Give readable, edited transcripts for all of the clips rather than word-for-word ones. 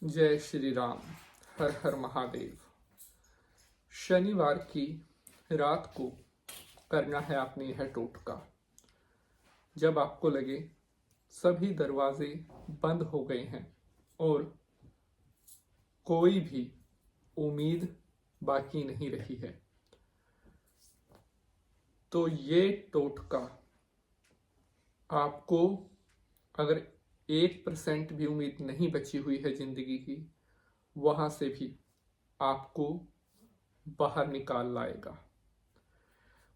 जय श्री राम। हर हर महादेव। शनिवार की रात को करना है आपने यह टोटका। जब आपको लगे सभी दरवाजे बंद हो गए हैं और कोई भी उम्मीद बाकी नहीं रही है, तो ये टोटका आपको, अगर 1% भी उम्मीद नहीं बची हुई है जिंदगी की, वहां से भी आपको बाहर निकाल लाएगा।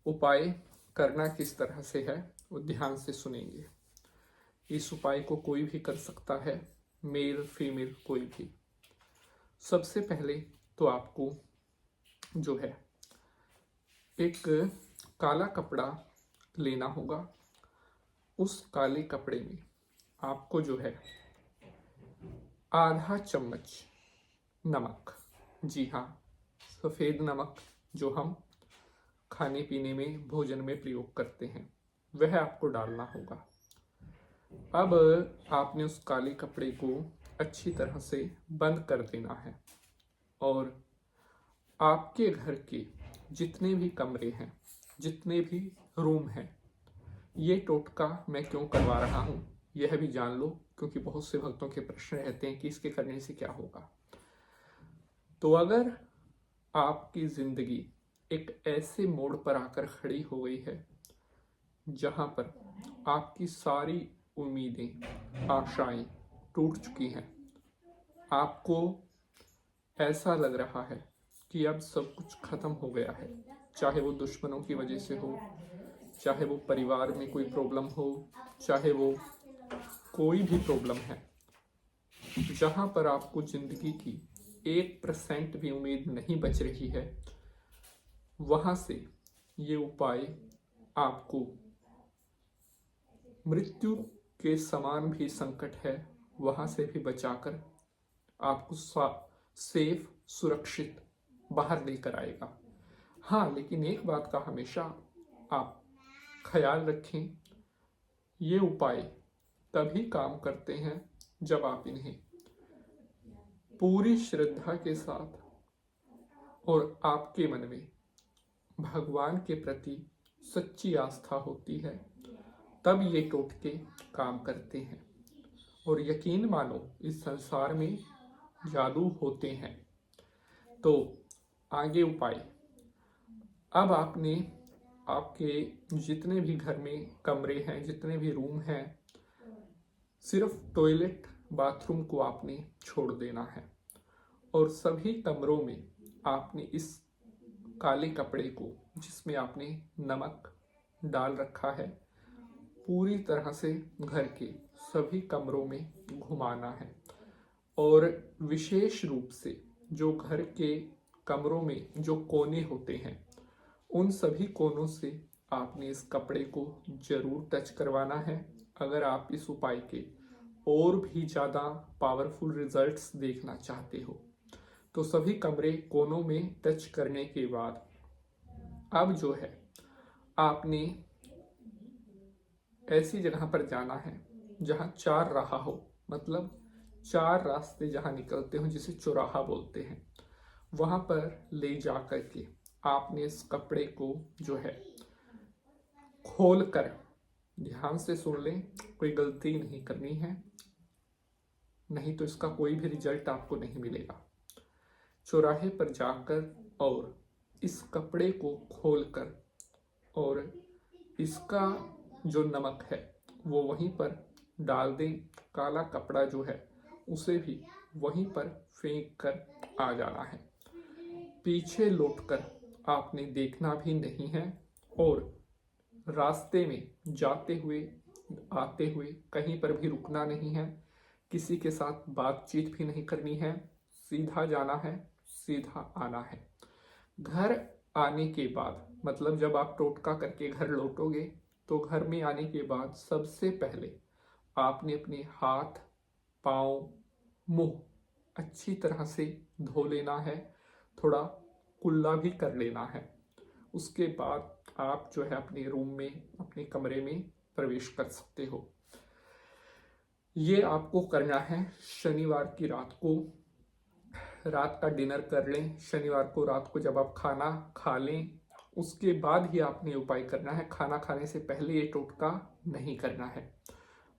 उपाय करना किस तरह से है वो ध्यान से सुनेंगे। इस उपाय को कोई भी कर सकता है, मेल फीमेल कोई भी। सबसे पहले तो आपको जो है एक काला कपड़ा लेना होगा। उस काले कपड़े में आपको जो है आधा चम्मच नमक, जी हाँ, सफ़ेद नमक जो हम खाने पीने में भोजन में प्रयोग करते हैं, वह आपको डालना होगा। अब आपने उस काले कपड़े को अच्छी तरह से बंद कर देना है और आपके घर के जितने भी कमरे हैं, जितने भी रूम हैं, ये टोटका मैं क्यों करवा रहा हूँ यह भी जान लो, क्योंकि बहुत से भक्तों के प्रश्न रहते हैं कि इसके करने से क्या होगा। तो अगर आपकी जिंदगी एक ऐसे मोड़ पर आकर खड़ी हो गई है जहां पर आपकी सारी उम्मीदें, आशाएं टूट चुकी हैं, आपको ऐसा लग रहा है कि अब सब कुछ खत्म हो गया है, चाहे वो दुश्मनों की वजह से हो, चाहे वो परिवार में कोई प्रॉब्लम हो, चाहे वो कोई भी प्रॉब्लम है, जहां पर आपको जिंदगी की 1% भी उम्मीद नहीं बच रही है, वहां से ये उपाय आपको मृत्यु के समान भी संकट है वहां से भी बचाकर आपको सेफ, सुरक्षित बाहर लेकर आएगा। हाँ, लेकिन एक बात का हमेशा आप ख्याल रखें, ये उपाय तभी काम करते हैं जब आप इन्हें पूरी श्रद्धा के साथ और आपके मन में भगवान के प्रति सच्ची आस्था होती है, तब ये टोटके काम करते हैं। और यकीन मानो, इस संसार में जादू होते हैं। तो आगे उपाय, अब आपने आपके जितने भी घर में कमरे हैं, जितने भी रूम हैं, सिर्फ टॉयलेट बाथरूम को आपने छोड़ देना है और सभी कमरों में आपने इस काले कपड़े को, जिसमें आपने नमक डाल रखा है, पूरी तरह से घर के सभी कमरों में घुमाना है। और विशेष रूप से जो घर के कमरों में जो कोने होते हैं, उन सभी कोनों से आपने इस कपड़े को जरूर टच करवाना है। अगर आप इस उपाय के और भी ज़्यादा पावरफुल रिजल्ट्स देखना चाहते हो, तो सभी कमरे कोनों में टच करने के बाद अब जो है आपने ऐसी जगह पर जाना है जहां 4 राह हो, मतलब 4 रास्ते जहां निकलते हो, जिसे चौराहा बोलते हैं, वहां पर ले जा करके आपने इस कपड़े को जो है खोल कर, ध्यान से सुन लें, कोई गलती नहीं करनी है, नहीं तो इसका कोई भी रिजल्ट आपको नहीं मिलेगा। चौराहे पर जाकर और इस कपड़े को खोलकर और इसका जो नमक है वो वहीं पर डाल दें। काला कपड़ा जो है उसे भी वहीं पर फेंक कर आ जाना है। पीछे लौटकर आपने देखना भी नहीं है और रास्ते में जाते हुए, आते हुए कहीं पर भी रुकना नहीं है, किसी के साथ बातचीत भी नहीं करनी है, सीधा जाना है, सीधा आना है। घर आने के बाद, मतलब जब आप टोटका करके घर लौटोगे, तो घर में आने के बाद सबसे पहले आपने अपने हाथ, पाँव, मुंह अच्छी तरह से धो लेना है, थोड़ा कुल्ला भी कर लेना है। उसके बाद आप जो है अपने रूम में, अपने कमरे में प्रवेश कर सकते हो। ये आपको करना है शनिवार की रात को। रात का डिनर कर लें, शनिवार को रात को जब आप खाना खा लें उसके बाद ही आपने उपाय करना है। खाना खाने से पहले ये टोटका नहीं करना है।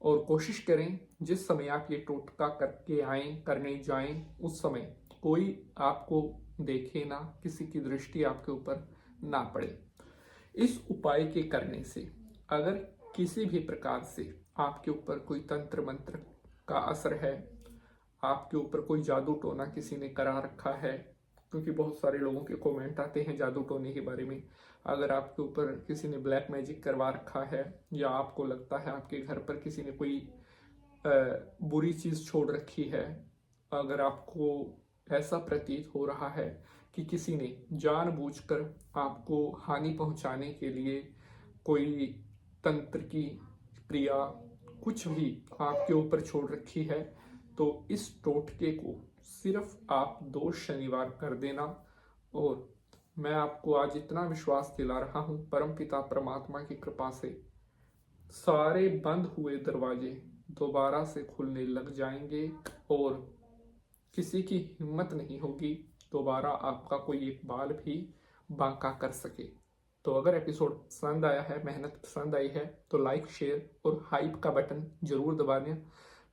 और कोशिश करें जिस समय आप ये टोटका करके आएं, करने जाएं, उस समय कोई आपको देखे ना, किसी की दृष्टि आपके ऊपर ना पड़े। इस उपाय के करने से अगर किसी भी प्रकार से आपके ऊपर कोई तंत्र मंत्र का असर है, आपके ऊपर कोई जादू टोना किसी ने करा रखा है, क्योंकि बहुत सारे लोगों के कमेंट आते हैं जादू टोने के बारे में। अगर आपके ऊपर किसी ने ब्लैक मैजिक करवा रखा है, या आपको लगता है आपके घर पर किसी ने कोई बुरी चीज़ छोड़ रखी है, अगर आपको ऐसा प्रतीत हो रहा है कि किसी ने जानबूझकर आपको हानि पहुंचाने के लिए कोई तंत्र की क्रिया कुछ भी आपके ऊपर छोड़ रखी है, तो इस टोटके को सिर्फ आप 2 शनिवार कर देना। और मैं आपको आज इतना विश्वास दिला रहा हूँ परम पिता परमात्मा की कृपा से सारे बंद हुए दरवाजे दोबारा से खुलने लग जाएंगे और किसी की हिम्मत नहीं होगी दोबारा आपका कोई एक बाल भी बांका कर सके। तो अगर एपिसोड पसंद आया है, मेहनत पसंद आई है, तो लाइक, शेयर और हाइप का बटन जरूर दबा दें।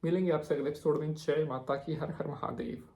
मिलेंगे आपसे अगले एपिसोड में। जय माता की, हर हर महादेव।